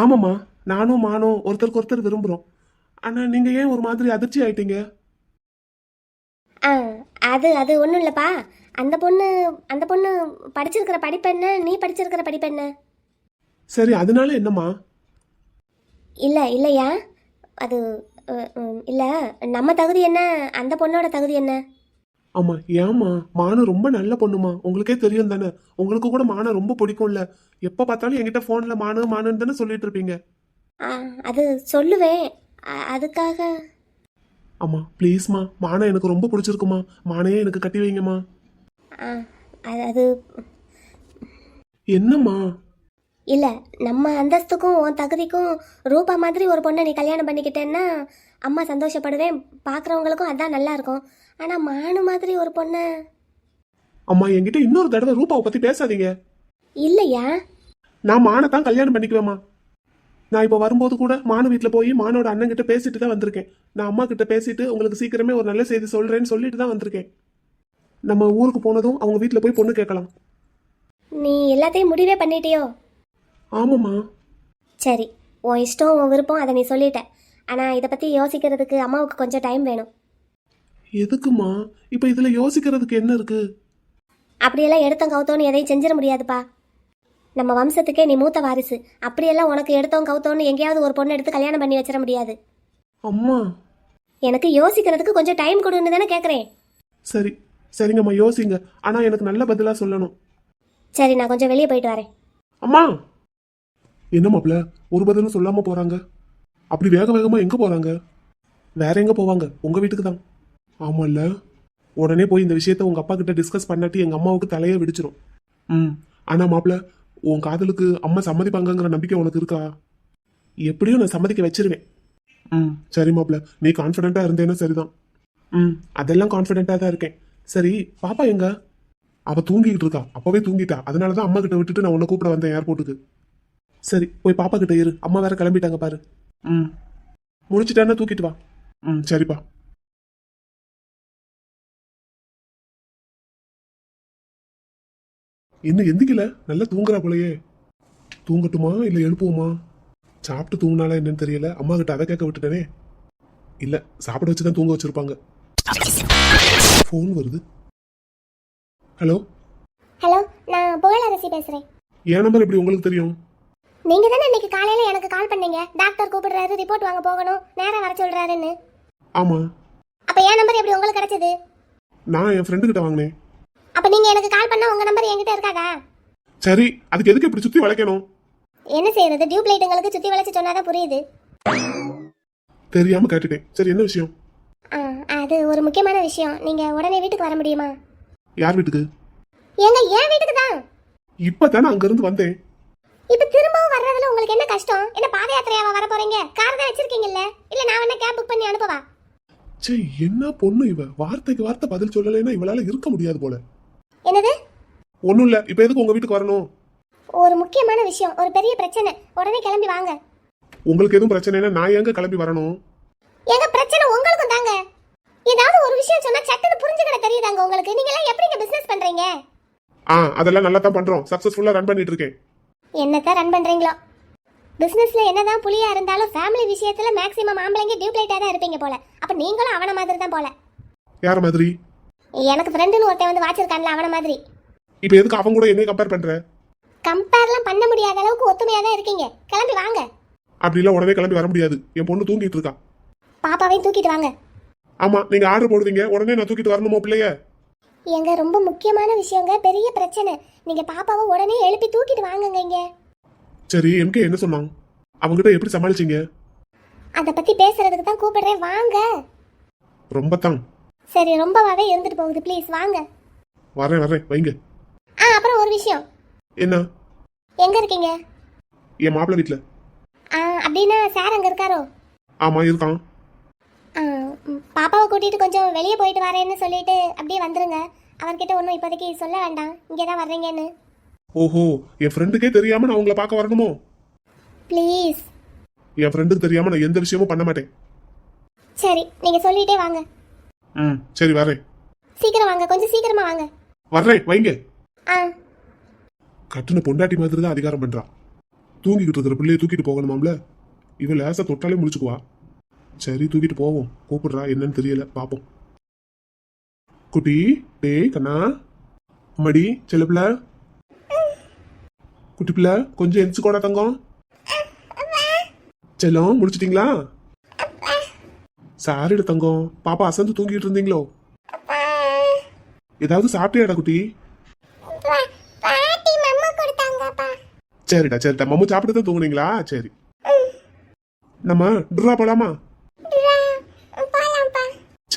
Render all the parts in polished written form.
ஆமாம்மா, நானும் மானும் ஒருத்தருக்கு ஒருத்தர் விரும்புறோம். ஆனா நீங்க ஏன் ஒரு மாதிரி அதிர்ச்சி ஆயிட்டீங்க? ஆ அது அது ஒன்றும் இல்லைப்பா. அந்த பொண்ணு அந்த பொண்ணு படிச்சிருக்கிற படிப்பு என்ன, நீ படிச்சிருக்கிற படிப்பு என்ன? சரி, அதனால என்னம்மா? இல்லை இல்லையா, அது இல்லை, நம்ம தகுதி என்ன, அந்த பொண்ணோட தகுதி என்ன? ஆமா, ஏம்மா? மானு ரொம்ப நல்ல பொண்ணுமா, உங்களுக்கே தெரியும் தானே. உங்களுக்கு கூட மானை ரொம்ப பிடிக்கும்ல. எப்ப பார்த்தாலும் என்கிட்ட போன்ல மானு மானுன்னு தானே சொல்லிட்டு இருப்பீங்க. ஆ, அது சொல்லுவேன். அதுக்காக. அம்மா ப்ளீஸ்மா, மானை எனக்கு ரொம்ப பிடிச்சிருக்குமா. மானையே எனக்கு கட்டி வைங்கம்மா. ஆ, அது என்னம்மா? இல்லை, நம்ம அந்தஸ்துக்கும் உன் தகுதிக்கும் ரூபா மாதிரி ஒரு பொண்ணை நீ கல்யாணம் பண்ணிக்கிட்டேன்னா அம்மா சந்தோஷப்படுவேன், பார்க்குறவங்களுக்கும் அதான் நல்லா இருக்கும். ஆனால் மானு மாதிரி ஒரு பொண்ணை. அம்மா, என்கிட்ட இன்னொரு தடவை ரூபாவை பத்தி பேசாதீங்க. இல்லையா? நான் மானை தான் கல்யாணம் பண்ணிக்குவேம்மா. நான் இப்போ வரும்போது கூட மானு வீட்டில் போய் மானோட அண்ணன் கிட்ட பேசிட்டு தான் வந்திருக்கேன். நான் அம்மா கிட்ட பேசிட்டு உங்களுக்கு சீக்கிரமே ஒரு நல்ல செய்தி சொல்றேன்னு சொல்லிட்டு தான் வந்திருக்கேன். நம்ம ஊருக்கு போனதும் அவங்க வீட்டில் போய் பொண்ணு கேட்கலாம். நீ எல்லாத்தையும் முடிவே பண்ணிட்டியோ? ஆமாம்மா. சரி, உன் இஷ்டம், உன் விருப்பம், அதை நீ சொல்லிட்ட. ஆனால் இதை பற்றி யோசிக்கிறதுக்கு அம்மாவுக்கு கொஞ்சம் டைம் வேணும். எதுக்குமா இப்போ இதுல யோசிக்கிறதுக்கு என்ன இருக்கு? அப்படியெல்லாம் எடுத்தோம் கவுத்தோன்னு எதையும் செஞ்சிட முடியாதுப்பா. நம்ம வம்சத்துக்கே நீ மூத்த வாரிசு. அப்படியெல்லாம் உனக்கு எடுத்தோம் கவுத்தோன்னு எங்கேயாவது ஒரு பொண்ணு எடுத்து கல்யாணம் பண்ணி வச்சிட முடியாது. அம்மா. எனக்கு யோசிக்கிறதுக்கு கொஞ்சம் டைம் கொடுன்னு தானே கேட்குறேன். சரி சரிங்கம்மா, யோசிங்க. ஆனா எனக்கு நல்ல பதிலா சொல்லணும். சரி, நான் கொஞ்சம் வெளியே போயிட்டு வரேன். அம்மா. என்ன மாப்ள, ஒரு பதிலும் சொல்லாம போறாங்க? அப்படி வேக வேகமா எங்க போறாங்க? வேற எங்க போவாங்க? உங்க வீட்டுக்கு தான். ஆமால்ல. உடனே போய் இந்த விஷயத்த உங்க அப்பா கிட்ட டிஸ்கஸ் பண்ணாட்டி எங்க அம்மாவுக்கு தலையே வெடிச்சிரும். ஆனா மாப்ள, உன் காதலுக்கு அம்மா சம்மதிப்பாங்கங்கிற நம்பிக்கை உனக்கு இருக்கா? எப்படியும் நான் சம்மதிக்க வச்சிருவேன். சரி மாப்ள, நீ கான்ஃபிடென்ட்டா இருந்தேன்னா சரிதான். அதெல்லாம் கான்ஃபிடென்ட்டா தான் இருக்கேன். சரி, பாப்பா எங்க? அவ தூங்கிக்கிட்டு இருக்கா, அப்பவே தூங்கிட்டா. அதனாலதான் அம்மா கிட்ட விட்டுட்டு நான் உன்னை கூப்பிட வந்தேன் ஏர்போர்ட்டுக்கு. சரி, போய் பாப்பா கிட்ட இரு. அம்மா வேற கிளம்பிட்டாங்க பாரு. முடிச்சிட்டான்னா தூக்கிட்டு வா. சரிப்பா. இன்னும் எந்திக்கல, நல்லா தூங்குறா போலயே. தூங்கட்டுமா இல்ல எழுப்புவோமா? சாப்பிட்டு தூங்கினாலா என்னன்னு தெரியல. அம்மா கிட்ட அதை கேட்க விட்டுட்டனே. இல்ல, சாப்பிட வச்சுதான் தூங்க வச்சிருப்பாங்க. போன் வருது. ஹலோ. ஹலோ, நான் புகழரசி பேசுறேன். என் நம்பர் எப்படி உங்களுக்கு தெரியும்? நீங்க தானே இன்னைக்கு காலையில எனக்கு கால் பண்ணீங்க, டாக்டர் கூப்பிடுறாரு, ரிப்போர்ட் வாங்க போகணும், நேரா வர சொல்றாருன்னு. ஆமா. அப்ப என் நம்பர் எப்படி உங்களுக்கு கிடைச்சது? நான் என் ஃப்ரெண்டு கிட்ட வாங்கினேன். அப்ப நீங்க எனக்கு கால் பண்ணா உங்க நம்பர் என்கிட்ட இருக்காதா? சரி, அதுக்கு எதுக்கு இப்படி சுத்தி வளைக்கணும்? என்ன செய்யறது, டியூப் லைட்டுங்களுக்கு சுத்தி வளைச்சு சொன்னாதான் புரியுது. தெரியாம கேட்டுட்டேன். சரி, என்ன விஷயம்? அது ஒரு முக்கியமான விஷயம். நீங்க உடனே வீட்டுக்கு வர முடியுமா? யார் வீட்டுக்கு? ஏங்க, என் வீட்டுக்கு தான். இப்பதானே அங்க இருந்து வந்தேன். இப்ப திரும்பவும் வர்றதுல உங்களுக்கு என்ன கஷ்டம்? என்ன பாத யாத்திரையாவா வர போறீங்க? கார் தான் வச்சிருக்கீங்கல்ல? இல்ல நான் வேணா கேப் புக் பண்ணி அனுப்பவா? சே, என்ன பொண்ணு இவ, வார்த்தைக்கு வார்த்தை பதில் சொல்லலைன்னா இவளால இருக்க முடியாது போல. என்னது? ஒண்ணும் இல்ல. இப்ப எதுக்கு உங்க வீட்டுக்கு வரணும்? ஒரு முக்கியமான விஷயம், ஒரு பெரிய பிரச்சனை. உடனே கிளம்பி வாங்க. உங்களுக்கு எதுவும் பிரச்சனைனா நான் எங்க கிளம்பி வரணும்? எங்க பிரச்சனை உங்களுக்கும் தாங்க. ஏதாவது ஒரு விஷயம் சொன்னா சட்டுன்னு புரிஞ்சுக்கிட தெரியுதாங்க உங்களுக்கு? நீங்க எல்லாம் எப்படிங்க பிசினஸ் பண்றீங்க? அதெல்லாம் நல்லா தான் பண்றோம். சக்சஸ்ஃபுல்லா ரன் பண்ணிட்டு இருக்கேன். என்னத்தான் ரன் பண்றீங்களோ? பிசினஸ்ல என்னதான் புலியா இருந்தாலும் ஃபேமிலி விஷயத்துல மேக்ஸிமம் ஆம்பளைங்க டியூப்லைட்டா தான் இருப்பீங்க போல. அப்ப நீங்களும் அவன மாதிரி தான் போல. யார மாதிரி? எனக்கு ஃப்ரெண்டுன்னு ஒருத்தன் வந்து வாச்சிருக்கான்ல, அவன மாதிரி. இப்ப எதுக்கு அவன் கூட என்னைய கம்பேர் பண்ற? கம்பேர்லாம் பண்ண முடியாத அளவுக்கு ஒத்துமையா தான் இருக்கீங்க. கிளம்பி வாங்க. அப்படிலாம் உடனே கிளம்பி வர முடியாது. என் பொண்ணு தூங்கிட்டு இருக்கா. பாப்பாவையும் தூக்கிட்டு வாங்க. ஆமா, நீங்க ஆர்டர் போடுவீங்க, உடனே நான் தூக்கிட்டு வரணுமோ பிள்ளைய? எங்க ரொம்ப முக்கியமான விஷயங்க, பெரிய பிரச்சனை. நீங்க பாப்பாவை உடனே எழுப்பி தூக்கிட்டு வாங்குங்க இங்க. சரி, எம்கே என்ன சொன்னாங்க? அவங்ககிட்ட எப்படி சமாளிச்சீங்க? அத பத்தி பேசுறதுக்கு தான் கூப்பிடுறேன், வாங்க. ரொம்ப தான். சரி, ரொம்பவாவே இருந்துட்டு போகுது, ப்ளீஸ் வாங்க. வரேன் வைங்க. அப்புறம் ஒரு விஷயம். என்ன? எங்க இருக்கீங்க? என் மாப்பிள்ளை வீட்டுல. அப்படின்னா சார் அங்க இருக்காரோ? ஆமா, இருக்கான். பாப்பாவை கூட்டிட்டு கொஞ்சம் வெளியே போயிட்டு வரேன்னு சொல்லிட்டு அப்படியே வந்துருங்க. அவர்கிட்ட ஒன்றும் இப்போதைக்கு சொல்ல வேண்டாம், இங்கே தான் வர்றீங்கன்னு. ஓஹோ, என் ஃப்ரெண்டுக்கே தெரியாம நான் உங்களை பார்க்க வரணுமோ? ப்ளீஸ். என் ஃப்ரெண்டுக்கு தெரியாம நான் எந்த விஷயமும் பண்ண மாட்டேன். சரி, நீங்க சொல்லிட்டே வாங்க. சரி, வரேன். சீக்கிரம் வாங்க, கொஞ்சம் சீக்கிரமா வாங்க. வர்றேன், வைங்க. ஆ. கட்டுன பொண்டாட்டி மாதிரி தான் அதிகாரம் பண்றா. தூங்கிக்கிட்டு இருக்கிற பிள்ளைய தூக்கிட்டு போகணுமாம்ல. இவ லேசா தொட்டாலே முடிச்சுக்குவா. சரி தூக்கிட்டு போவோம். கூப்பிடுறா என்னன்னு தெரியல, பாப்போம். குட்டி, டேய் கண்ணா, அம்மாடி செல்ல பிள்ளை, குட்டி பிள்ளை கொஞ்சம் எந்திரிச்சுக்கோடா தங்கம். செல்லம் முடிச்சிட்டீங்களா? சாரிடா தங்கம், பாப்பா அசந்து தூங்கிட்டு இருந்தீங்களோ? ஏதாவது சாப்பிட்டியாடா குட்டி? சரிடா சரிடா, மம்மு சாப்பிட்டு தான் தூங்குனீங்களா? சரி, நம்ம டுரா போலாமா?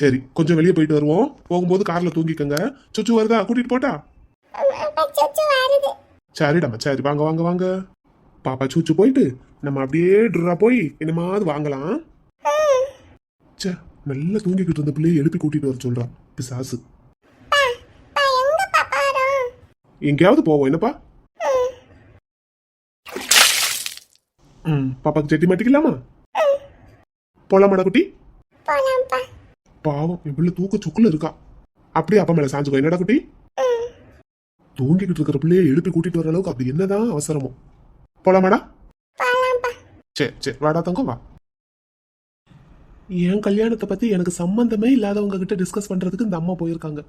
சரி, கொஞ்சம் வெளியே போயிட்டு வருவோம். போகும்போது கார்ல தூங்கிக்கங்க. சுச்சு வருதா? கூட்டிட்டு போட்டா? சரிடாமா, சரி வாங்க வாங்க வாங்க. பாப்பா சூச்சு போயிட்டு நம்ம அப்படியே டுரா போய் என்னமாவது வாங்கலாம். சே, நல்லா தூங்கிக்கிட்டு இருந்த பிள்ளையை எழுப்பி கூட்டிட்டு வர சொல்றான் பிசாசு. எங்கேயாவது போவோம் என்னப்பா? பாப்பாக்கு செட்டி மாட்டிக்கலாமா? போலாமாடா குட்டி? பாவம் என் பிள்ளை தூக்க சுக்குல இருக்கா. அப்படியே அப்பா மேல சாஞ்சுக்கோ. என்னடா குட்டி? தூங்கிக்கிட்டு இருக்கிற பிள்ளையை எழுப்பி கூட்டிட்டு வர அளவுக்கு அப்படி என்னதான் அவசரமோ? போலாமாடா? சரி சரி வாடா தங்கம் வா. என் கல்யாணத்தை பத்தி எனக்கு சம்பந்தமே இல்லாதவங்க கிட்ட டிஸ்கஸ் பண்றதுக்கு இந்த அம்மா போயிருக்காங்க.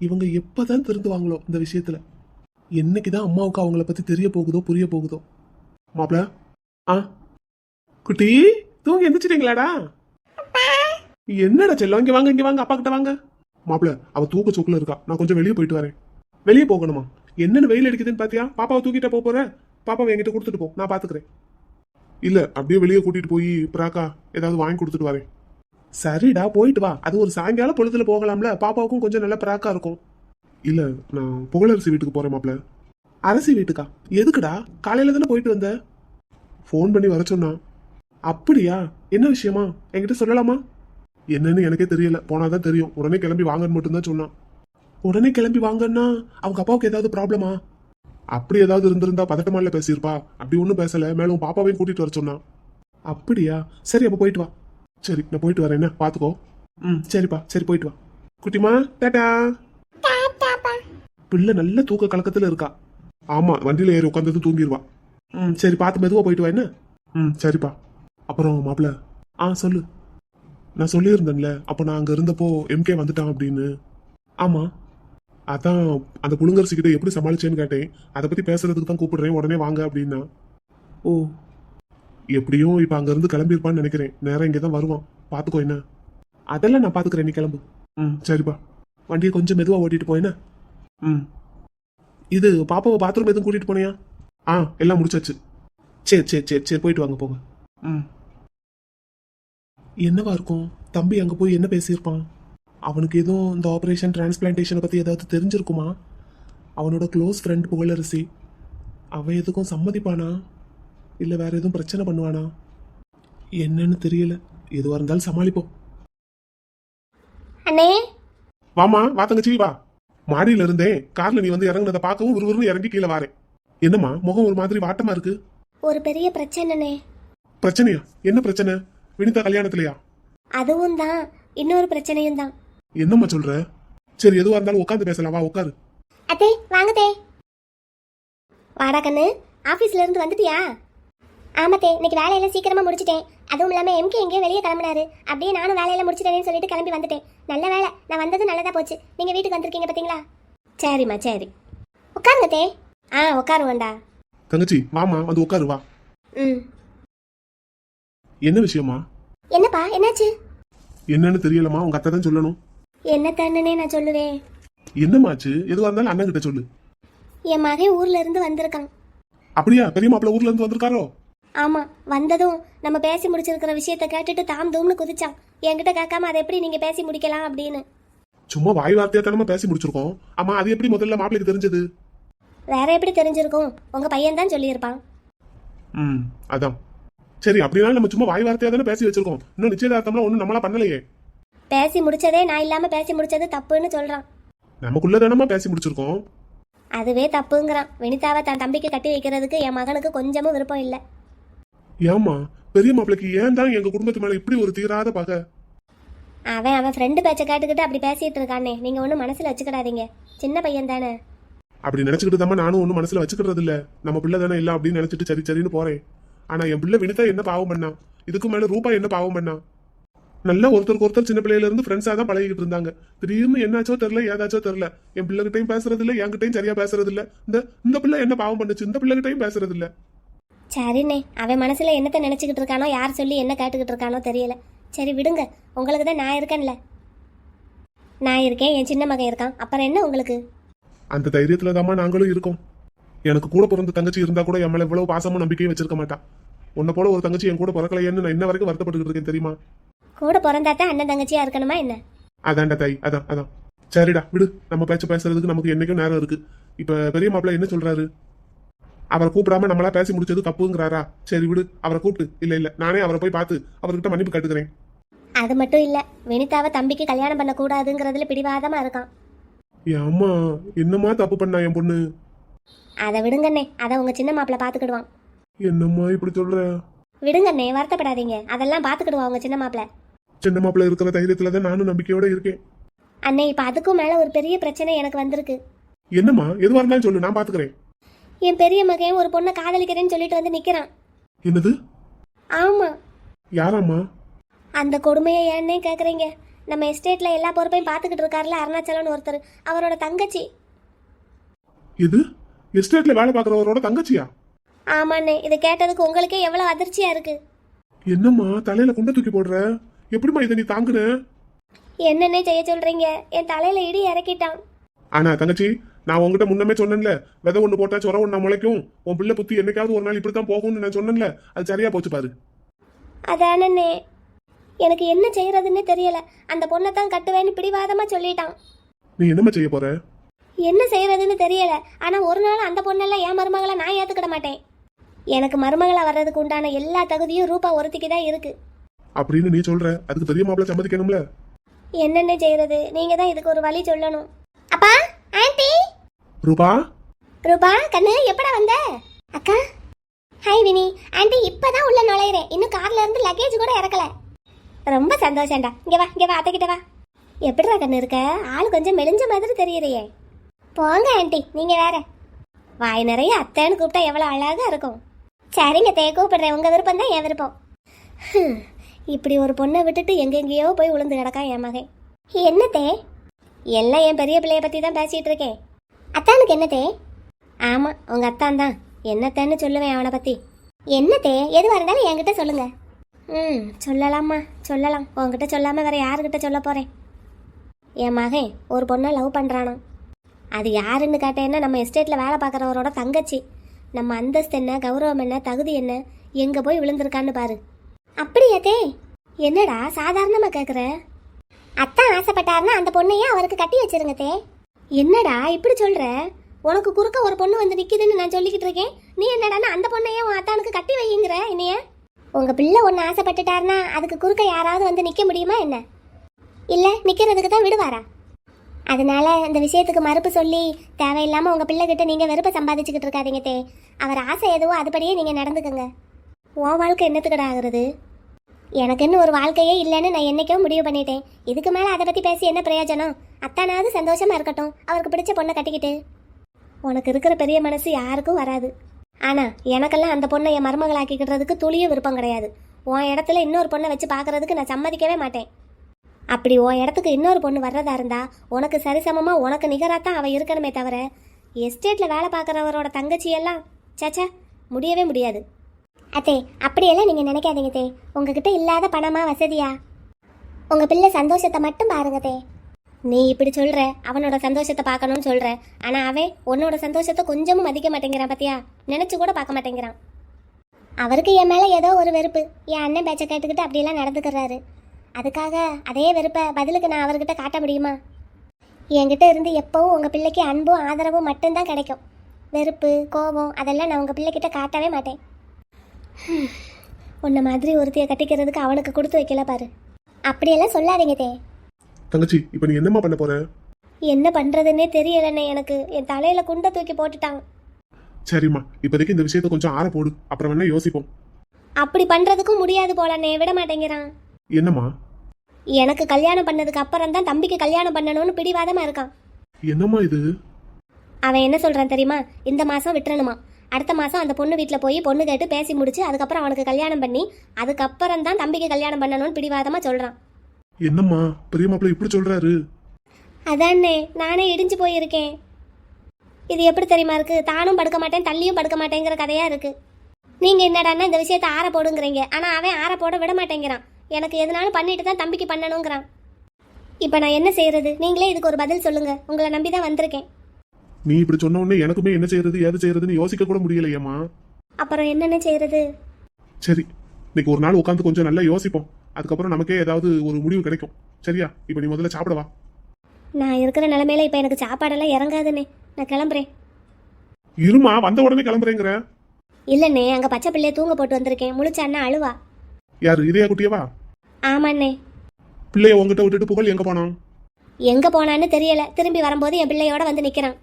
இவங்க எப்பதான் திருந்துவாங்களோ இந்த விஷயத்துல. என்னைக்குதான் அம்மாவுக்கு அவங்கள பத்தி தெரிய போகுதோ புரிய போகுதோ. மாப்பிள, ஆ குட்டி தூங்கி எந்திரிச்சிட்டீங்களாடா? என்னடா செல்லம், இங்க வாங்க இங்க வாங்க, அப்பா கிட்ட வாங்க. மாப்பிள, அவ தூக்க சோக்குல இருக்கா, நான் கொஞ்சம் வெளியே போயிட்டு வரேன். வெளியே போகணுமா? என்னன்னு வெயில் அடிக்குதுன்னு பாத்தியா? பாப்பாவை தூக்கிட்ட போற? பாப்பாவை என்கிட்ட கொடுத்துட்டு போ, நான் பாத்துக்கிறேன். இல்ல அப்படியே வெளியே கூட்டிட்டு போய் பிராக்கா ஏதாவது வாங்கி கொடுத்துட்டு வரேன். சரிடா போயிட்டு வா, அது ஒரு சாயங்கால பொழுதுல போகலாம்ல, பாப்பாவுக்கும் கொஞ்சம் நல்ல பிராக்கா இருக்கும். இல்ல நான் புகழரசி வீட்டுக்கு போறேன் மாப்பிள. அரசி வீட்டுக்கா? எதுக்குடா? காலையில தானே போயிட்டு வந்த. ஃபோன் பண்ணி வர சொன்னா. அப்படியா? என்ன விஷயமா? என்கிட்ட சொல்லலாமா? என்னன்னு எனக்கே தெரியல, போனாதான் தெரியும். உடனே கிளம்பி வாங்கன்னு மட்டும்தான் சொன்னான். உடனே கிளம்பி வாங்கன்னா அவங்க அப்பாவுக்கு ஏதாவது ப்ராப்ளமா? அப்படி ஏதாவது இருந்திருந்தா பதட்டமால பேசியிருப்பா. அப்படி ஒன்றும் பேசல. மேலும் பாப்பாவையும் கூட்டிட்டு வர சொன்னான். அப்படியா? சரி அப்ப போயிட்டு வா. சரி நான் போயிட்டு வரேன், என்ன பாத்துக்கோ. சரிப்பா, சரி போயிட்டு வா. குட்டிமா டாடா. பிள்ளை நல்ல தூக்க கலக்கத்துல இருக்கா. ஆமா, வண்டியில ஏறி உட்காந்தது தூங்கிடுவா. சரி பார்த்து மெதுவா போயிட்டு வா என்ன. சரிப்பா. அப்புறம் மாப்பிள்ள, சொல்லு. நான் சொல்லியிருந்தேன்ல அப்போ நான் அங்க இருந்தப்போ எம்கே வந்துட்டான் அப்படின்னு. ஆமா, அதான் அந்த புழுங்கரிசி கிட்ட எப்படி சமாளிச்சேன்னு கேட்டேன். அதை பத்தி பேசுறதுக்கு தான் கூப்பிடுறேன், உடனே வாங்க அப்படின்னா. ஓ, எப்படியும் இப்ப அங்க இருந்து கிளம்பியிருப்பான்னு நினைக்கிறேன். நேரம் இங்கே தான் வருவான், பாத்துக்கோ என்ன. அதெல்லாம் நான் பாத்துக்கிறேன், நீ கிளம்பு. சரிப்பா. வண்டியை கொஞ்சம் மெதுவா ஓட்டிட்டு போயின. இது பாப்பாவை பாத்ரூம் எதுவும் கூட்டிட்டு போனியா? எல்லாம் முடிச்சாச்சு. சரி சரி சரி சரி போயிட்டு வாங்க போங்க. என்னவா இருக்கும்? தம்பி அங்க போய் என்ன பேசியிருப்பான்? அவனுக்கு எதுவும் இந்த ஆபரேஷன் டிரான்ஸ்பிளான்டேஷனை பத்தி ஏதாவது தெரிஞ்சிருக்குமா? அவனோட க்ளோஸ் ஃப்ரெண்ட் புகழரசி, அவன் எதுக்கும் சம்மதிப்பானா இல்ல வேற எதுவும் பிரச்சனை பண்ணுவானா? என்னன்னு தெரியல. எதுவா இருந்தாலும் சமாளிப்போம். அண்ணே, வாமா வா தங்கச்சி வா. மாடியில இருந்தேன், கார்ல நீ வந்து இறங்குனதை பார்க்கவும் விறுவிறுன்னு இறங்கி கீழே வாரேன். என்னம்மா முகம் ஒரு மாதிரி வாட்டமா இருக்கு? ஒரு பெரிய பிரச்சனைனே. பிரச்சனையா? என்ன பிரச்சனை? வினிதா கல்யாணத்துலயா? அதுவும் தான், இன்னொரு பிரச்சனையும் தான். என்னம்மா சொல்ற? சரி எதுவா இருந்தாலும் உட்காந்து பேசலாம், வா உட்காரு. அத்தே வாங்கத்தே. வாடா கண்ணு, ஆபீஸ்ல இருந்து வந்துட்டியா? ஆமாத்தே, இன்னைக்கு வேலையெல்லாம் சீக்கிரமா முடிச்சிட்டேன். அதுவும் இல்லாம எம்கே எங்கேயோ வெளியே கிளம்பினாரு. அப்படியே நானும் வேலையெல்லாம் முடிச்சிட்டேன்னு சொல்லிட்டு கிளம்பி வந்துட்டேன். நல்ல வேலை, நான் வந்தது நல்லதா போச்சு. நீங்க வீட்டுக்கு வந்திருக்கீங்க பாத்தீங்களா? சரிம்மா சரி, உட்காருங்க தே. உட்காருவேண்டா. தங்கச்சி வாமா வந்து உட்காரு வா. என்ன விஷயமா? என்னப்பா என்னாச்சு? என்னன்னு தெரியலமா, உங்க அத்தை தான் சொல்லணும். என்ன தண்ணனே நான் சொல்லுவேன். என்னமாச்சு? எதுவா இருந்தாலும் அண்ணன் கிட்ட சொல்லு. என் மகன் ஊர்ல இருந்து வந்திருக்கான். அப்படியா? பெரிய மாப்பிள்ள ஊர்ல இருந்து வந்திருக்காரோ? ஆமா, வந்ததும் நம்ம பேசி முடிச்சிருக்கிற விஷயத்த கேட்டுட்டு தாம் தூம்னு குதிச்சான். என்கிட்ட கேட்காம அதை எப்படி நீங்க பேசி முடிக்கலாம் அப்படின்னு. சும்மா வாய் வார்த்தையா தானமா பேசி முடிச்சிருக்கோம். ஆமா, அது எப்படி முதல்ல மாப்பிளைக்கு தெரிஞ்சது? வேற எப்படி தெரிஞ்சிருக்கும்? உங்க பையன் தான் சொல்லியிருப்பான். அதான். சரி அப்படினாலும் நம்ம சும்மா வாய் வார்த்தையா தானே பேசி வச்சிருக்கோம். இன்னும் நிச்சயதார்த்தம்லாம் ஒண்ணும் நம்மளா பண்ணலையே. பேசி முடிச்சதே நான் இல்லாம பேசி முடிச்சது தப்புன்னு சொல்றான். நமக்குள்ள தானமா பேசி முடிச்சிருக்கோம். அதுவே தப்புங்கிறான். வினிதாவை தன் தம்பிக்கு கட்டி வைக்கிறதுக்கு என் மகனுக்கு கொஞ்சமும் விருப்பம் இல்லை. ஏமா பெரிய மாப்பிளைக்கு ஏன் தான் எங்க குடும்பத்து மேல இப்படி ஒரு தீராத பகை? அவன் ஃப்ரெண்டு பேச்சை கேட்டுக்கிட்டு அப்படி பேசிட்டு இருக்கானே, நீங்க ஒன்றும் மனசுல வச்சுக்கிடாதீங்க. சின்ன பையன் தானே. அப்படி நினைச்சுக்கிட்டு தான் நானும் ஒன்றும் மனசுல வச்சுக்கிறது இல்ல. நம்ம பிள்ளை தானே இல்லை அப்படின்னு நினைச்சிட்டு சரி சரின்னு போறேன். ஆனா என் பிள்ளை வினிதா என்ன பாவம் பண்ணா? இதுக்கு மேல ரூபா என்ன பாவம் பண்ணா? நல்லா ஒருத்தருக்கு ஒருத்தர் சின்ன பிள்ளையில இருந்து ஃப்ரெண்ட்ஸா தான் பழகிட்டு இருந்தாங்க. திடீர்னு என்னாச்சோ தெரியல, ஏதாச்சோ தெரியல. என் பிள்ளைகிட்டையும் பேசுறது இல்ல, என்கிட்டையும் சரியா பேசுறது இல்ல. இந்த பிள்ளை என்ன பாவம் பண்ணுச்சு? இந்த பிள்ளைகிட்டையும் பேசுறது இல்ல. சரிண்ணே, அவன் மனசுல என்னத்தை நினைச்சுக்கிட்டு இருக்கானோ, யார் சொல்லி என்ன கேட்டுக்கிட்டு இருக்கானோ தெரியல. சரி விடுங்க, உங்களுக்கு தான் நான் இருக்கேன்ல. நான் இருக்கேன், என் சின்ன மகன் இருக்கான், அப்புறம் என்ன உங்களுக்கு? அந்த தைரியத்துல தாம்மா நாங்களும் இருக்கோம். எனக்கு கூட பிறந்த தங்கச்சி இருந்தா கூட என் மேல இவ்வளவு பாசமும் நம்பிக்கையும் வச்சிருக்க மாட்டான். உன்னை போல ஒரு தங்கச்சி என் கூட பிறக்கலையேன்னு நான் இன்ன வரைக்கும் வருத்தப்பட்டு இருக்கேன் தெரியுமா? கூட பிறந்தாத்தான் அண்ணன் தங்கச்சியா இருக்கணுமா என்ன? அதான்டா தாய், அதான் அதான். சரிடா விடு, நம்ம பேச்சு பேசுறதுக்கு நமக்கு என்னைக்கும் நேரம் இருக்கு. இப்ப பெரிய மாப்பிள்ள என்ன சொல்றாரு? அவரை கூப்பிடாம நம்மளா பேசி முடிச்சது தப்புங்கிறாரா? சரி விடு, அவரை கூப்பிட்டு. இல்ல இல்ல, நானே அவரை போய் பார்த்து அவர்கிட்ட மன்னிப்பு கேட்டுக்கிறேன். அது மட்டும் இல்ல, வினிதாவை தம்பிக்கு கல்யாணம் பண்ண கூடாதுங்கிறதுல பிடிவாதமா இருக்கான். என் அம்மா என்னம்மா தப்பு பண்ணா என் பொண்ணு? அதை விடுங்கண்ணே, அதை உங்க சின்ன மாப்பிள்ள பாத்துக்கிடுவான். என்னம்மா இப்படி சொல்ற? விடுங்கண்ணே, வருத்தப்படாதீங்க, அதெல்லாம் பாத்துக்கிடுவான் உங்க சின்ன மாப்பிள்ள. சின்ன மாப்பிள்ள இருக்கிற தைரியத்துல தான் நானும் நம்பிக்கையோட இருக்கேன். அண்ணே, இப்ப அதுக்கும் மேல ஒரு பெரிய பிரச்சனை எனக்கு வந்திருக்கு. என்னம்மா? எதுவா இருந்தாலும் சொல்லு, நான் பாத்துக்கிறேன். என் பெரிய மகன் ஒரு பொண்ணை காதலிக்கிறேன்னு சொல்லிட்டு வந்து நிக்கிறான். என்னது? ஆமா. யாராம்மா? அந்த கொடுமையை ஏன்னே கேக்குறீங்க? நம்ம எஸ்டேட்ல எல்லா பொறுப்பையும் பாத்துக்கிட்டு இருக்காருல அருணாச்சலம்னு ஒருத்தர், அவரோட தங்கச்சி. இது எஸ்டேட்ல வேலை பாக்குறவரோட தங்கச்சியா? ஆமாண்ணே, இதை கேட்டதுக்கு உங்களுக்கே எவ்வளவு அதிர்ச்சியா இருக்கு. என்னம்மா தலையில குண்டை தூக்கி போடுற? எப்படிம்மா இதை நீ தாங்குன? என்னன்னே செய்ய சொல்றீங்க? என் தலையில இடி இறக்கிட்டான். ஆனா தங்கச்சி, நான் உங்ககிட்ட முன்னமே சொன்னேன்ல, விதை ஒண்ணு போட்டா சொர ஒண்ணா முளைக்கும், உன் பிள்ளை புத்தி என்னைக்காவது ஒரு நாள் இப்படித்தான் போகும்னு நான் சொன்னேன்ல. அது சரியா போச்சு பாரு. அதானே, எனக்கு என்ன செய்யறதுன்னே தெரியல. அந்த பொண்ணை தான் கட்டுவேன்னு பிடிவாதமா சொல்லிட்டான். நீ என்னம்மா செய்ய போற? என்ன செய்யறதுன்னு தெரியல. ஆனா ஒரு நாள் அந்த பொண்ணெல்லாம் என் மருமகளை நான் ஏத்துக்கிட மாட்டேன். எனக்கு மருமகளா வர்றதுக்கு உண்டான எல்லா தகுதியும் ரூபா ஒருத்திக்கு தான் இருக்கு. அப்படின்னு நீ சொல்ற, அதுக்கு பெரிய மாப்பிள்ள சம்மதிக்கணும்ல. என்னென்ன செய்யறது? நீங்க தான் இதுக்கு ஒரு வழி சொல்லணும். அப்பா, ஆன்ட்டி. ரூபா, ரூபா கண்ணு, எப்படா வந்த? அக்கா. ஹாய் வினி. ஆன்ட்டி, இப்பதான் உள்ள நுழையிறேன், இன்னும் கார்ல இருந்து லக்கேஜ் கூட இறக்கல. ரொம்ப சந்தோஷம்டா. இங்க வா, இங்க வா, அத்தைக்கிட்ட வா. எப்படிடா கண்ணு இருக்க? ஆள் கொஞ்சம் மெலிஞ்ச மாதிரி தெரியறியே. போங்க ஆன்ட்டி, நீங்க வேற. வாய் நிறைய அத்தைன்னு கூப்பிட்டா எவ்வளவு அழகா இருக்கும். சரிங்க தே, கூப்பிடுறேன். உங்க விருப்பம் தான் என் விருப்பம். இப்படி ஒரு பொண்ணை விட்டுட்டு எங்கெங்கேயோ போய் விழுந்து கிடக்கான் என் மகன். என்னத்தே? எல்லாம் என் பெரிய பிள்ளைய பத்தி தான் பேசிட்டு இருக்கேன். அத்தானுக்கு என்னத்தே? ஆமா, உங்க அத்தான் தான். என்னத்தேன்னு சொல்லுவேன் அவனை பத்தி. என்னத்தே? எதுவாக இருந்தாலும் என்கிட்ட சொல்லுங்க. சொல்லலாமா? சொல்லலாம். உங்ககிட்ட சொல்லாம வேற யாருக்கிட்ட சொல்ல போறேன்? என் மகன் ஒரு பொண்ணை லவ் பண்றானா. அது யாருன்னு கேட்டேன்னா நம்ம எஸ்டேட்ல வேலை பார்க்குறவரோட தங்கச்சி. நம்ம அந்தஸ்து என்ன, கௌரவம் என்ன, தகுதி என்ன, எங்க போய் விழுந்திருக்கான்னு பாரு. அப்படியாத்தே? என்னடா சாதாரணமா கேக்குற? அத்தான் ஆசைப்பட்டாருன்னா அந்த பொண்ணையே அவருக்கு கட்டி வச்சிருங்க தே. என்னடா இப்படி சொல்ற? உனக்கு குறுக்க ஒரு பொண்ணு வந்து நிக்குதுன்னு நான் சொல்லிக்கிட்டு இருக்கேன். நீ என்னடான்னா அந்த பொண்ணையே உன் அத்தானுக்கு கட்டி வைங்கிற என்னைய? உங்க பிள்ளை ஒன்று ஆசைப்பட்டுட்டாருன்னா அதுக்கு குறுக்க யாராவது வந்து நிக்க முடியுமா என்ன? இல்ல நிக்கிறதுக்கு தான் விடுவாரா? அதனால இந்த விஷயத்துக்கு மறுப்பு சொல்லி தேவையில்லாம உங்க பிள்ளைகிட்ட நீங்க வெறுப்ப சம்பாதிச்சுக்கிட்டு இருக்காதீங்க தே. அவர் ஆசை எதுவோ அதுபடியே நீங்க நடந்துக்கங்க. உன் வாழ்க்கை என்னத்துக்கடா ஆகுறது? எனக்குன்னு ஒரு வாழ்க்கையே இல்லைன்னு நான் என்னைக்கோ முடிவு பண்ணிட்டேன். இதுக்கு மேல அதை பத்தி பேசி என்ன பிரயோஜனம்? அத்தானாவது சந்தோஷமா இருக்கட்டும், அவருக்கு பிடிச்ச பொண்ணை கட்டிக்கிட்டு. உனக்கு இருக்கிற பெரிய மனசு யாருக்கும் வராது. ஆனா எனக்கெல்லாம் அந்த பொண்ணை என் மருமகளாக்கிக்கிறதுக்கு துளியும் விருப்பம் கிடையாது. உன் இடத்துல இன்னொரு பொண்ணை வச்சு பார்க்கறதுக்கு நான் சம்மதிக்கவே மாட்டேன். அப்படி உன் இடத்துக்கு இன்னொரு பொண்ணு வர்றதா இருந்தா உனக்கு சரிசமமா உனக்கு நிகராத்தான் அவ இருக்கணுமே தவிர எஸ்டேட்ல வேலை பார்க்குறவரோட தங்கச்சியெல்லாம் சச்சா முடியவே முடியாது. அத்தே, அப்படியெல்லாம் நீங்க நினைக்காதீங்க தே. உங்ககிட்ட இல்லாத பணமா வசதியா? உங்க பிள்ளை சந்தோஷத்தை மட்டும் பாருங்க தே. நீ இப்படி சொல்ற, அவனோட சந்தோஷத்தை பார்க்கணும்னு சொல்ற. ஆனா அவன் உன்னோட சந்தோஷத்தை கொஞ்சமும் மதிக்க மாட்டேங்கிறான் பாத்தியா? நினைச்சு கூட பார்க்க மாட்டேங்கிறான். அவருக்கு என் மேல ஏதோ ஒரு வெறுப்பு. என் அண்ணன் பேச்சை கேட்டுக்கிட்டு அப்படியெல்லாம் நடந்துக்கிறாரு. அதுக்காக அதே வெறுப்பை பதிலுக்கு நான் அவர்கிட்ட காட்ட முடியுமா? என்கிட்ட இருந்து எப்பவும் உங்க பிள்ளைக்கு அன்பும் ஆதரவும் மட்டும்தான் கிடைக்கும். வெறுப்பு, கோபம் அதெல்லாம் நான் உங்க பிள்ளைகிட்ட காட்டவே மாட்டேன். உன்ன மாதிரி ஒருத்தைய கட்டிக்கிறதுக்கு அவனுக்கு கொடுத்து வைக்கல பாரு. அப்படியெல்லாம் சொல்லாதீங்க தே. தங்கச்சி, இப்போ நீ என்னம்மா பண்ண போற? என்ன பண்றதுன்னே தெரியலண்ணே எனக்கு. என் தலையில குண்டை தூக்கி போட்டுட்டாங்க. சரிம்மா, இப்போதைக்கு இந்த விஷயத்தை கொஞ்சம் ஆற போடு, அப்புறம் வேணா யோசிப்போம். அப்படி பண்றதுக்கும் முடியாது போலண்ணே, விட மாட்டேங்கிறான். என்னம்மா? எனக்கு கல்யாணம் பண்ணதுக்கு அப்புறம் தான் தம்பிக்கு கல்யாணம் பண்ணணும்னு பிடிவாதமா இருக்கான். என்னம்மா இது? அவன் என்ன சொல்றான் தெரியுமா? இந்த மாசம் விட்டுறணுமா, அடுத்த மாசம் அந்த பொண்ணு வீட்டில் போய் பொண்ணு கேட்டு பேசி முடிச்சு அதுக்கப்புறம் அவனுக்கு கல்யாணம் பண்ணி அதுக்கப்புறம் தான் தம்பிக்கு கல்யாணம் பண்ணணும்னு பிடிவாதமா சொல்றான். என்னம்மா பெரிய மாப்பிள்ள இப்படி சொல்றாரு? அதானே நானே இடிஞ்சு போயிருக்கேன். இது எப்படி தெரியுமா இருக்கு? தானும் படுக்க மாட்டேன் தள்ளியும் படுக்க மாட்டேங்கிற கதையா இருக்கு. நீங்க என்னடான்னா இந்த விஷயத்த ஆற போடுங்கிறீங்க, ஆனா அவன் ஆற போட விட மாட்டேங்கிறான். எனக்கு எதுனாலும் பண்ணிட்டு தான் தம்பிக்கு பண்ணணுங்கிறான். இப்போ நான் என்ன செய்யறது? நீங்களே இதுக்கு ஒரு பதில் சொல்லுங்க. உங்களை நம்பி தான் வந்திருக்கேன். நீ இப்படி சொன்ன உடனே எனக்குமே என்ன செய்யறது ஏது செய்யறதுன்னு யோசிக்க கூட முடியலையேம்மா. அப்புறம் என்னென்ன செய்யறது? சரி, இன்னைக்கு ஒரு நாள் உட்காந்து கொஞ்சம் நல்லா யோசிப்போம். அதுக்கப்புறம் நமக்கே ஏதாவது ஒரு முடிவு கிடைக்கும். சரியா? இப்போ நீ முதல்ல சாப்பிடவா. நான் இருக்கிற நிலைமையில இப்போ எனக்கு சாப்பாடெல்லாம் இறங்காதுண்ணே. நான் கிளம்புறேன். இருமா, வந்த உடனே கிளம்புறேங்கிற? இல்லைண்ணே, அங்கே பச்சை பிள்ளைய தூங்க போட்டு வந்திருக்கேன். முழிச்ச அண்ணா அழுவா. யாரு, இதயா குட்டியவா? ஆமாண்ணே. பிள்ளைய உங்ககிட்ட விட்டுட்டு புகழ் எங்க போனான்? எங்க போனான்னு தெரியல. திரும்பி வரும்போது என் பிள்ளையோட வந்து நிக்கிறான்.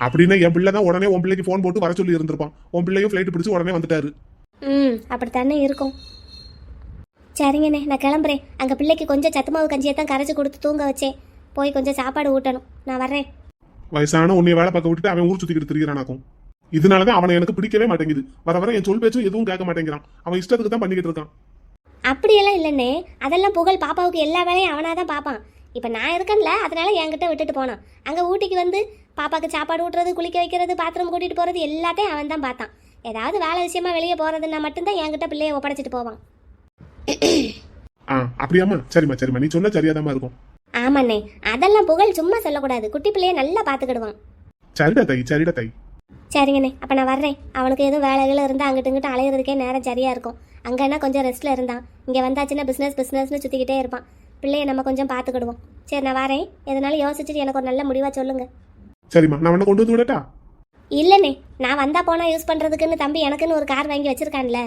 அப்படின்னா என் பிள்ளை தான் உடனே உன் பிள்ளைக்கு ஃபோன் போட்டு வர சொல்லி இருந்திருப்பான். உன் பிள்ளையும் ஃபிளைட் பிடிச்சு உடனே வந்துட்டாரு. அப்படித்தானே இருக்கும். சரிங்கண்ணே, நான் கிளம்புறேன். அங்கே பிள்ளைக்கு கொஞ்சம் சத்துமாவு கஞ்சியை தான் கரைச்சி கொடுத்து தூங்க வச்சேன். போய் கொஞ்சம் சாப்பாடு ஊட்டணும். நான் வர்றேன். வயசான உன்னை வேலை பார்க்க விட்டுட்டு அவன் ஊர் சுத்திக்கிட்டு திரிகிறானாக்கும். இதனாலதான் அவனை எனக்கு பிடிக்கவே மாட்டேங்குது. வர வர என் சொல் பேச்சும் எதுவும் கேட்க மாட்டேங்கிறான். அவன் இஷ்டத்துக்கு தான் பண்ணிக்கிட்டு இருக்கான். அப்படியெல்லாம் இல்லைண்ணே, அதெல்லாம் புகழ் பாப்பாவுக்கு எல்லா வேலையும் அவனாக தான் பார்ப்பான். இப்போ நான் இருக்கேன்ல, அதனால என்கிட்ட விட்டுட்டு போனான். அங்கே ஊட்டிக்கு வந்து பாப்பாவுக்கு சாப்பாடு ஊட்டுறது, குளிக்க வைக்கிறது, பாத்ரூம் கூட்டிகிட்டு போகிறது எல்லாத்தையும் அவன் தான் பார்த்தான். ஏதாவது வேலை விஷயமா வெளியே போகிறதுன்னா மட்டும்தான் என்கிட்ட பிள்ளைய ஒப்படைச்சிட்டு போவான். அப்படியாம்மா? சரிம்மா சரிம்மா, நீ சொன்ன சரியாதாம்மா இருக்கும். ஆமாண்ணே, அதெல்லாம் புகழ் சும்மா சொல்லக்கூடாது. குட்டி பிள்ளைய நல்லா பார்த்துக்கிடுவான். சரிடா தை, சரிடா தை. சரிங்கண்ணே, அப்போ நான் வர்றேன். அவனுக்கு எதுவும் வேலைகள் இருந்தால் அங்கிட்டு இங்கிட்ட அலையிறதுக்கே நேரம் சரியாக இருக்கும். அங்கன்னா கொஞ்சம் ரெஸ்ட்டில் இருந்தான். இங்கே வந்தாச்சுன்னா பிஸ்னஸ்னு சுற்றிக்கிட்டே இருப்பான். பிள்ளைய நம்ம கொஞ்சம் பார்த்துக்கிடுவோம். சரி, நான் வரேன். எதனாலும் யோசிச்சுட்டு எனக்கு ஒரு நல்ல முடிவாக சொல்லுங்க. சரிம்மா, நான் உன்னை கொண்டு வந்து விடட்டா? இல்லைண்ணே, நான் வந்தால் போனால் யூஸ் பண்ணுறதுக்குன்னு தம்பி எனக்குன்னு ஒரு கார் வாங்கி வச்சிருக்கான்ல,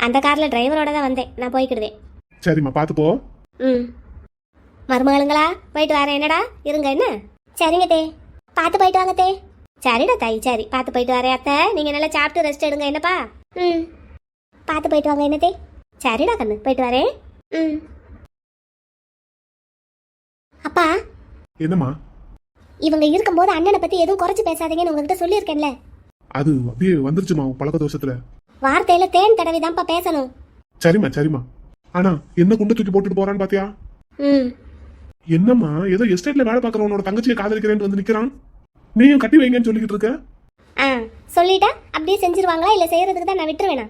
அந்த காரில் டிரைவரோட தான் வந்தேன். நான் போய்க்கிடுவேன். சரிம்மா, பார்த்து போ. மருமகளுங்களா, போயிட்டு வரேன். என்னடா இருங்க. என்ன? சரிங்க தே, பார்த்து போயிட்டு வாங்க தே. சரிடா தாய், சரி பார்த்து போயிட்டு வரேன் அத்தை. நீங்கள் நல்லா சாப்பிட்டு ரெஸ்ட் எடுங்க. என்னப்பா? பார்த்து போயிட்டு வாங்க. என்னதே? சரிடா கண்ணு, போயிட்டு வரேன். அப்பா. என்னம்மா? இவங்க இருக்கும்போது அண்ணனை பற்றி எதுவும் குறைச்சி பேசாதீங்கன்னு உங்ககிட்ட சொல்லியிருக்கேன்ல. அது அப்படியே வந்துருச்சுமா பழக்க தோஷத்துல. வார்த்தையில தேன் தடவிதான்ப்பா பேசணும். சரிம்மா சரிம்மா. ஆனா என்ன குண்டு தூக்கி போட்டுட்டு போறான்னு பாத்தியா? என்னம்மா, ஏதோ எஸ்டேட்ல வேலை பார்க்கறவனோட தங்கச்சியை காதலிக்கிறேன்னு வந்து நிக்கிறான். நீயும் கட்டி வைங்கன்னு சொல்லிக்கிட்டு இருக்க. சொல்லிட்டா அப்படியே செஞ்சிருவாங்களா? இல்ல செய்யறதுக்கு தான் நான் விட்டுருவேனா?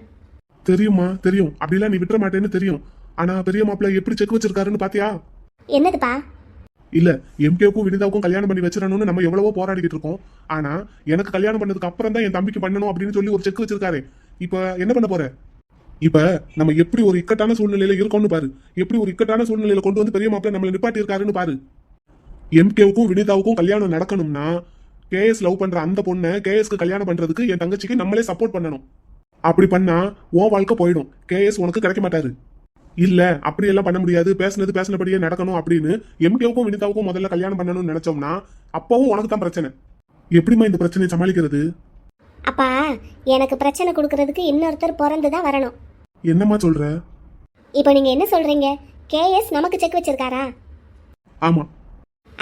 தெரியுமா, தெரியும். அப்படிலாம் நீ விட்டுற மாட்டேன்னு தெரியும். ஆனா பெரிய மாப்பிள்ள எப்படி செக் வச்சிருக்காருன்னு பாத்தியா? என்னதுப்பா? இல்ல, எம்கேவுக்கும் வினிதாவுக்கும் கல்யாணம் பண்ணி வச்சிடணும்னு நம்ம எவ்வளவோ போராடிக்கிட்டு இருக்கோம். ஆனா எனக்கு கல்யாணம் பண்ணதுக்கு அப்புறம் தான் என் தம்பிக்கு பண்ணணும் அப்படின்னு சொல்லி ஒரு செக் வச்சிருக்காரு. இப்ப என்ன பண்ண போற? இப்ப நம்ம எப்படி ஒரு இக்கட்டான சூழ்நிலையில இருக்கோம்னு பாரு. எப்படி ஒரு இக்கட்டான சூழ்நிலையில கொண்டு வந்து பெரிய மாப்பிள்ள நம்மள நிப்பாட்டி இருக்காருன்னு பாரு. எம்கேவுக்கும் வினிதாவுக்கும் கல்யாணம் நடக்கணும்னா கேஎஸ் லவ் பண்ற அந்த பொண்ணை கேஎஸ்க்கு கல்யாணம் பண்றதுக்கு என் தங்கச்சிக்கு நம்மளே சப்போர்ட் பண்ணணும். அப்படி பண்ணா உன் வாழ்க்கை போயிடும். கேஎஸ் உனக்கு கிடைக்க மாட்டாரு. இல்ல அப்படி எல்லாம் பண்ண முடியாது, பேசினது பேசினபடியே நடக்கணும் அப்படின்னு எம்கேவுக்கும் வினிதாவுக்கும் முதல்ல கல்யாணம் பண்ணணும்னு நினைச்சோம்னா அப்பவும் உனக்கு தான் பிரச்சனை. எப்படிமா இந்த பிரச்சனையை சமாளிக்கிறது? அப்பா, எனக்கு பிரச்சனை கொடுக்கறதுக்கு இன்னொருத்தர் பிறந்துதான் வரணும். என்னம்மா சொல்ற? இப்போ நீங்க என்ன சொல்றீங்க? கேஎஸ் நமக்கு செக் வச்சிருக்காரா? ஆமா.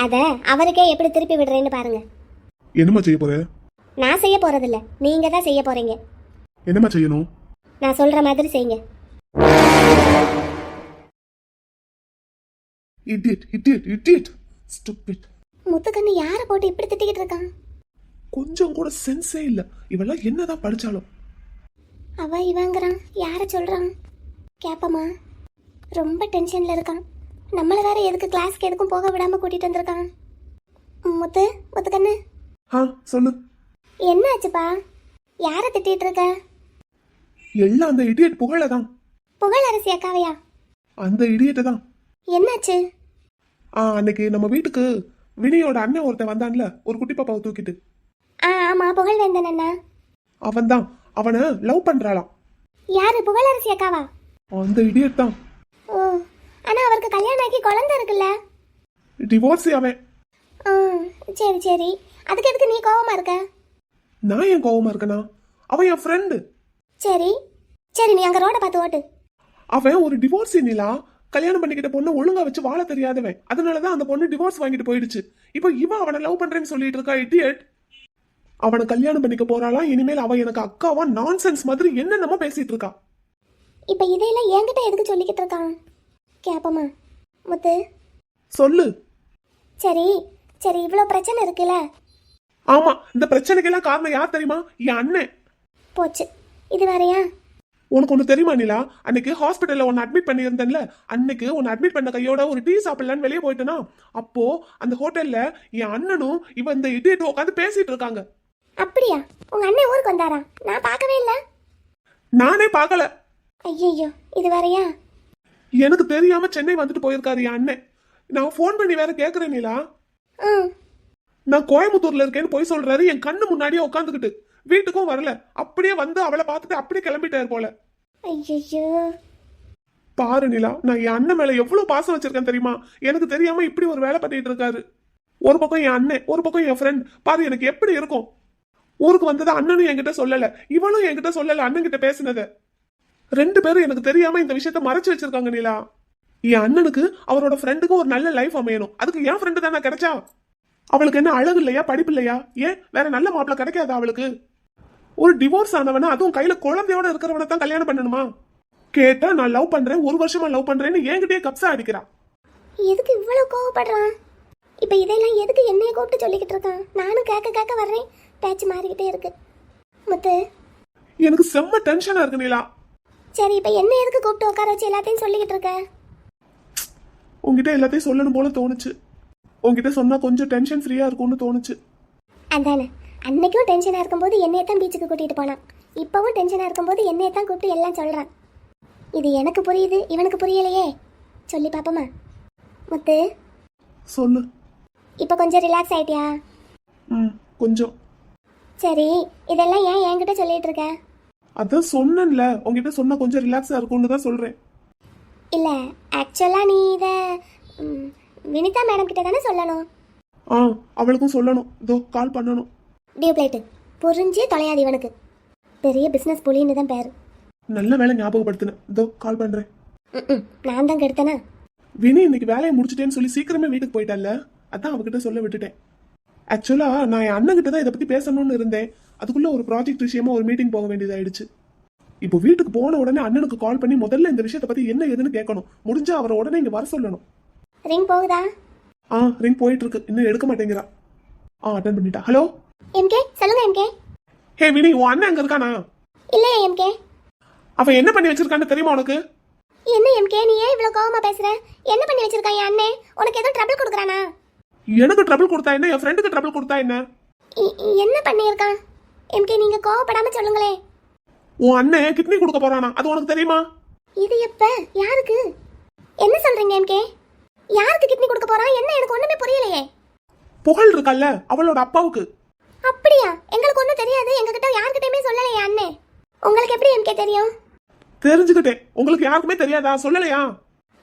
அத அவருக்கே எப்படி திருப்பி விடுறேன்னு பாருங்க. என்னம்மா செய்ய போற? நான் செய்ய போறதில்ல, நீங்க தான் செய்ய போறீங்க. என்னம்மா செய்யணும்? நான் சொல்ற மாதிரி செய்யுங்க. Idiot, idiot, idiot. Stupid. Muthukannu யாரை போட்டு இப்படி திட்டிக்கிட்டு இருக்கான்? கொஞ்சம் கூட சென்ஸே இல்ல. இவெல்லாம் என்னதான் படிச்சாலும். அவ இவங்கிறான், யார சொல்றான்? கேப்பமா, ரொம்ப டென்ஷன்ல இருக்கான். நம்மள வேற எதுக்கு கிளாஸ்க்கு எதுக்கும் போக விடாம கூட்டிட்டு வந்திருக்கான். முத்துக்கண்ணு. சொல்லு. என்ன ஆச்சுப்பா? யார திட்டிட்டு இருக்க? எல்லாம் அந்த இடியட் புகழதான். புகழ் அரசி அக்காவையா? அந்த இடியட்ட தான். என்னாச்சு? அன்னைக்கு நம்ம வீட்டுக்கு வினியோட அண்ணன் ஒருத்தன் வந்தான்ல, ஒரு குட்டி பாப்பாவை தூக்கிட்டு. ஆமா, புகழ் வேந்தன் அண்ணா. அவன் தான். அவனை லவ் பண்றாளாம். யாரு? புகழ் அரசி அக்காவா? அந்த இடியட் தான். ஓ, ஆனா அவருக்கு கல்யாணம் ஆகி குழந்தை இருக்குல்ல? டிவோர்ஸ் அவன். சரி சரி, அதுக்கு எதுக்கு நீ கோவமா இருக்க? நான் ஏன் கோவமா இருக்கனா? அவன் என் ஃப்ரெண்டு. சரி சரி, நீ அங்க ரோட பார்த்து ஓட்டு. அவன் ஒரு டிவோர்ஸ் நிலா. கல்யாணம் பண்ணிக்கிட்ட பொண்ணு ஒழுங்கா வச்சு வாழ தெரியாதவன், அதனாலதான் அந்த பொண்ணு டிவோர்ஸ் வாங்கிட்டு போயிடுச்சு. இப்போ இவன் அவனை லவ் பண்றேன்னு சொல்லிட்டு இருக்கா இடியட். அவனை கல்யாணம் பண்ணிக்க போறாளா, இனிமேல் அவன் எனக்கு அக்காவா, நான்சென்ஸ் மாதிரி என்னென்னமோ பேசிட்டு இருக்கா. இப்போ இதையெல்லாம் என்கிட்ட எதுக்கு சொல்லிக்கிட்டு இருக்கான்? கேப்பமா முத்து. சொல்லு. சரி சரி, இவ்வளோ பிரச்சனை இருக்குல்ல. ஆமா, இந்த பிரச்சனைக்கெல்லாம் காரணம் யார் தெரியுமா? என் அண்ணன். போச்சு, இது வேறயா? உனக்கு ஒண்ணு தெரியுமா நிலா, அன்னைக்கு ஹாஸ்பிட்டல்ல உன்னை அட்மிட் பண்ணியிருந்தேன்ல, அன்னைக்கு உன்னை அட்மிட் பண்ண கையோட ஒரு டீ சாப்பிடலான்னு வெளியே போயிட்டேனா, அப்போ அந்த ஹோட்டல்ல என் அண்ணனும் இவன் இந்த இடியட் உட்காந்து பேசிட்டு இருக்காங்க. அப்படியா? உங்க அண்ணன் ஊருக்கு வந்தாரா? நான் பார்க்கவே இல்லை. நானே பார்க்கல. ஐயோ, இது வேறயா? எனக்கு தெரியாம சென்னை வந்துட்டு போயிருக்காரு என் அண்ணன். நான் ஃபோன் பண்ணி வேற கேக்குறேன் நிலா. நான் கோயம்புத்தூர்ல இருக்கேன்னு போய் சொல்றாரு, என் கண்ணு முன்னாடியே உட்காந்துக்கிட்டு. வீட்டுக்கும் வரல, அப்படியே வந்து அவளை பார்த்துட்டு அப்படியே கிளம்பிட்டாரு போல. ஐயோ, பாரு நிலா, நான் என் அண்ணன் மேல எவ்வளவு பாசம் வச்சிருக்கேன் தெரியுமா? எனக்கு தெரியாம இப்படி ஒரு வேலை பண்ணிட்டு இருக்காரு. ஒரு பக்கம் என் அண்ணன், ஒரு பக்கம் என் ஃப்ரெண்ட். பாரு எனக்கு எப்படி இருக்கும். ஊருக்கு வந்தது அண்ணனும் என்கிட்ட சொல்லல, இவனும் என்கிட்ட சொல்லல அண்ணன் கிட்ட பேசினத. ரெண்டு பேரும் எனக்கு தெரியாம இந்த விஷயத்த மறைச்சு வச்சிருக்காங்க நிலா. என் அண்ணனுக்கு அவரோட ஃப்ரெண்டுக்கு ஒரு நல்ல லைஃப் அமையணும், அதுக்கு என் ஃப்ரெண்டு தானே கிடைச்சா. அவளுக்கு என்ன அழகு இல்லையா, படிப்பு இல்லையா? ஏன் வேற நல்ல மாப்பிள்ள கிடைக்காதா அவளுக்கு? ஒரு டிவோர்ஸ் ஆனவன, அதுவும் கையில குழந்தையோட இருக்கிறவனை தான் கல்யாணம் பண்ணணுமா? கேட்டா நான் லவ் பண்றேன், ஒரு வருஷமா லவ் பண்றேன்னு என்கிட்டயே கப்ஸா அடிக்கிறான். எதுக்கு இவ்வளவு கோவப்படுறான்? இப்ப இதெல்லாம் எதுக்கு என்னைய கூப்பிட்டு சொல்லிக்கிட்டு இருக்கான்? நானும் கேட்க கேட்க வர்றேன், பேச்சு மாறிக்கிட்டே இருக்கு. முத்து, எனக்கு செம்ம டென்ஷனா இருக்கு நிலா. சரி, இப்ப என்ன எதுக்கு கூப்பிட்டு உட்கார வச்சு எல்லாத்தையும் சொல்லிக்கிட்டு இருக்க? உங்ககிட்ட எல்லாத்தையும் சொல்லணும் போல தோணுச்சு. உங்ககிட்ட சொன்னா கொஞ்சம் டென்ஷன் ஃப்ரீயா இருக்கும்னு தோணுச்சு. அதானே, அன்னைக்கும் டென்ஷனா இருக்கும்போது என்னைய தான் பீச்சுக்கு கூட்டிட்டு போனான், இப்பவும் டென்ஷனா இருக்கும்போது என்னைய தான் கூப்பிட்டு எல்லாம் சொல்றான். இது எனக்கு புரியுது, இவனுக்கு புரியலையே. சொல்லி பாப்போமா? முத்து, சொல்லு. இப்ப கொஞ்சம் ரிலாக்ஸ் ஆயிட்டியா? கொஞ்சம். சரி, இதெல்லாம் ஏன் என்கிட்ட சொல்லிட்டு இருக்க? அதான் சொன்னேன்ல, உங்ககிட்ட சொன்னா கொஞ்சம் ரிலாக்ஸா இருக்கும்னு தான் சொல்றேன். இல்ல, ஆக்சுவலா நீ இத வினிதா மேடம் கிட்ட தானே சொல்லணும். அவளுக்கும் சொல்லணும், இதோ கால் பண்ணணும். டியூப்லைட் புரிஞ்சு தொலையாது இவனுக்கு. பெரிய பிசினஸ் புலின்னு தான் பேரு. நல்ல வேலை ஞாபகப்படுத்தின, இதோ கால் பண்றேன். நான் தான் கெடுத்தனா? வினி இன்னைக்கு வேலையை முடிச்சிட்டேன்னு சொல்லி சீக்கிரமே வீட்டுக்கு போயிட்டல்ல, அதான் அவகிட்ட சொல்ல விட்டுட்டேன். ஆக்சுவலா நான் என் அண்ணன் கிட்ட தான் இதை பத்தி பேசணும்னு இருந்தேன். அதுக்குள்ள ஒரு ப்ராஜெக்ட் விஷயமா ஒரு மீட்டிங் போக வேண்டியதாயிடுச்சு. இப்போ வீட்டுக்கு போன உடனே அண்ணனுக்கு கால் பண்ணி முதல்ல இந்த விஷயத்தை பத்தி என்ன ஏதுன்னு கேட்கணும். முடிஞ்சா அவரை உடனே இங்க வர சொல்லணும். ரிங் போகுதா? ரிங் போயிட்டு இருக்கு, இன்னும் எடுக்க மாட்டேங்கிறா. அட்டன் பண்ணிட்டா. ஹலோ எம்கே, சொல்லுங்க எம்கே. ஹே வினி, உன் அண்ணன் அங்க இருக்கானா? இல்லையா எம்கே? அவன் என்ன பண்ணி வச்சிருக்கான்னு தெரியுமா உனக்கு? என்ன எம்கே, நீ ஏன் இவ்வளவு கோவமா பேசுற? என்ன பண்ணி வச்சிருக்கான் என் அண்ணே? உனக்கு ஏதோ ட்ரபிள் கொடுக்குறானா? எனக்கு ட்ரபிள் கொடுத்தா என்ன, என் ஃப்ரெண்டுக்கு ட்ரபிள் கொடுத்தா என்ன? என்ன பண்ணியிருக்கான் எம்கே? நீங்க கோவப்படாம சொல்லுங்களே. உன் அண்ணன் கிட்னி கொடுக்க போறானா, அது உனக்கு தெரியுமா? இது எப்ப? யாருக்கு? என்ன சொல்றீங்க எம்கே? யாருக்கு கிட்னி கொடுக்க போறான்? என்ன, எனக்கு ஒண்ணுமே புரியலையே. புகழ் இருக்கல்ல, அவளோட அப்பாவுக்கு. அப்படியா? எங்களுக்கு ஒண்ணும் தெரியாது, எங்ககிட்ட யார்கிட்டயுமே சொல்லலையே அண்ணே. உங்களுக்கு எப்படி எம்கே தெரியும்? தெரிஞ்சுக்கிட்டேன், உங்களுக்கு யாருக்குமே தெரியாதா? சொல்லலையா?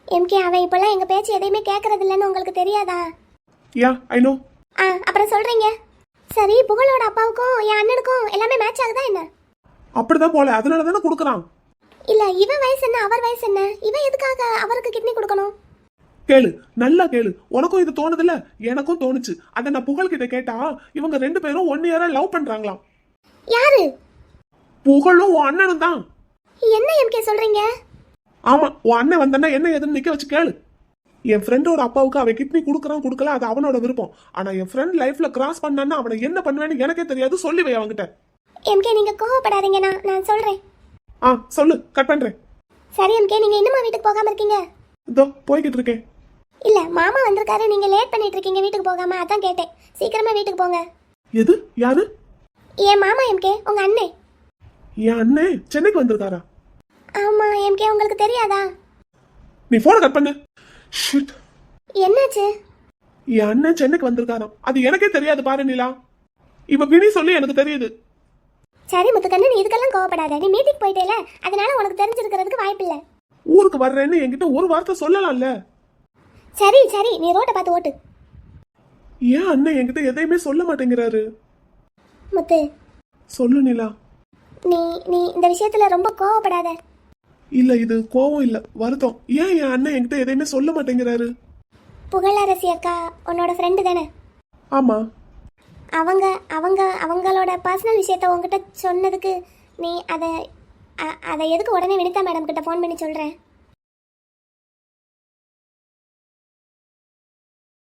எம்கே, அவன் இப்பெல்லாம் எங்க பேச்சு எதையுமே கேட்கறது இல்லைன்னு உங்களுக்கு தெரியாதா? யா, ஐ நோ. அப்புறம் சொல்றீங்க. சரி, புகழோட அப்பாவுக்கும் என் அண்ணனுக்கும் எல்லாமே மேட்ச் ஆகுதா என்ன? அப்படிதான் போல, அதனால தானே கொடுக்குறான். இல்ல, இவன் வயசு என்ன, அவர் வயசு என்ன? இவன் எதுக்காக அவருக்கு கிட்னி கொடுக்கணும்? கேளு, நல்லா கேளு. உனக்கும் இது தோணுதுல, எனக்கும் தோணுச்சு. அத நான் புகழ் கிட்ட கேட்டா, இவங்க ரெண்டு பேரும் 1 இயரா லவ் பண்றாங்களாம். யாரு? புகழும் உன் அண்ணனும் தான். என்ன எம்கே சொல்றீங்க? ஆமா, உன் அண்ணன் வந்தா என்ன எதுன்னு நிக்க வச்சு கேளு. என் ஃப்ரெண்டோட அப்பாவுக்கு அவன் கிட்னி கொடுக்குறான் கொடுக்கல, அது அவனோட விருப்பம். ஆனா என் ஃப்ரெண்ட் லைஃப்ல கிராஸ் பண்ணான்னா அவனை என்ன பண்ணுவேன்னு எனக்கே தெரியாது. சொல்லி வை அவங்கிட்ட. எம்கே, நீங்க கோவப்படாதீங்க, நான் சொல்றேன். சொல்லு, கட் பண்றேன். சரி எம்கே, நீங்க இன்னுமா வீட்டுக்கு போகாம இருக்கீங்க? இதோ போய்கிட்டு இருக்கேன். இல்ல, மாமா வந்திருக்காரு, நீங்க லேட் பண்ணிட்டு இருக்கீங்க வீட்டுக்கு போகாம, அதான் கேட்டேன். சீக்கிரமா வீட்டுக்கு போங்க. எது? யாரு? என் மாமா எம்கே, உங்க அண்ணே. என் அண்ணே சென்னைக்கு வந்திருக்காரா? ஆமா எம்கே, உங்களுக்கு தெரியாதா? நீ போன கட் பண்ணு. ஷிட். என்னாச்சு? என் அண்ணன் சென்னைக்கு வந்திருக்காராம், அது எனக்கே தெரியாது. பாரு நிலா, இவ வினி சொல்லி எனக்கு தெரியுது. சரி முத்துக்கண்ணு, நீ இதுக்கெல்லாம் கோவப்படாத. நீ மீட்டிங் போயிட்டேல, அதனால உனக்கு தெரிஞ்சிருக்கிறதுக்கு வாய்ப்பில்ல. ஊருக்கு வர்றேன்னு என்கிட்ட ஒரு வார்த்தை சொல்லலாம்ல. சரி சரி, நீ ரோட்டை பார்த்து ஓட்டு. ஏன் அண்ணன் என்கிட்ட எதையுமே சொல்ல மாட்டேங்கிறாரு? முத்து, சொல்லு நிலா. நீ நீ இந்த விஷயத்துல ரொம்ப கோவப்படாத. இல்ல இது கோவம் இல்ல வருத்தம். ஏன் என் அண்ணன் என்கிட்ட எதையுமே சொல்ல மாட்டேங்கிறாரு? புகழரசி அக்கா உன்னோட ஃப்ரெண்டு தானே? ஆமா. அவங்க அவங்க அவங்களோட பர்சனல் விஷயத்த உங்ககிட்ட சொன்னதுக்கு நீ அதை எதுக்கு உடனே வினிதா மேடம் கிட்ட ஃபோன் பண்ணி சொல்கிறேன்?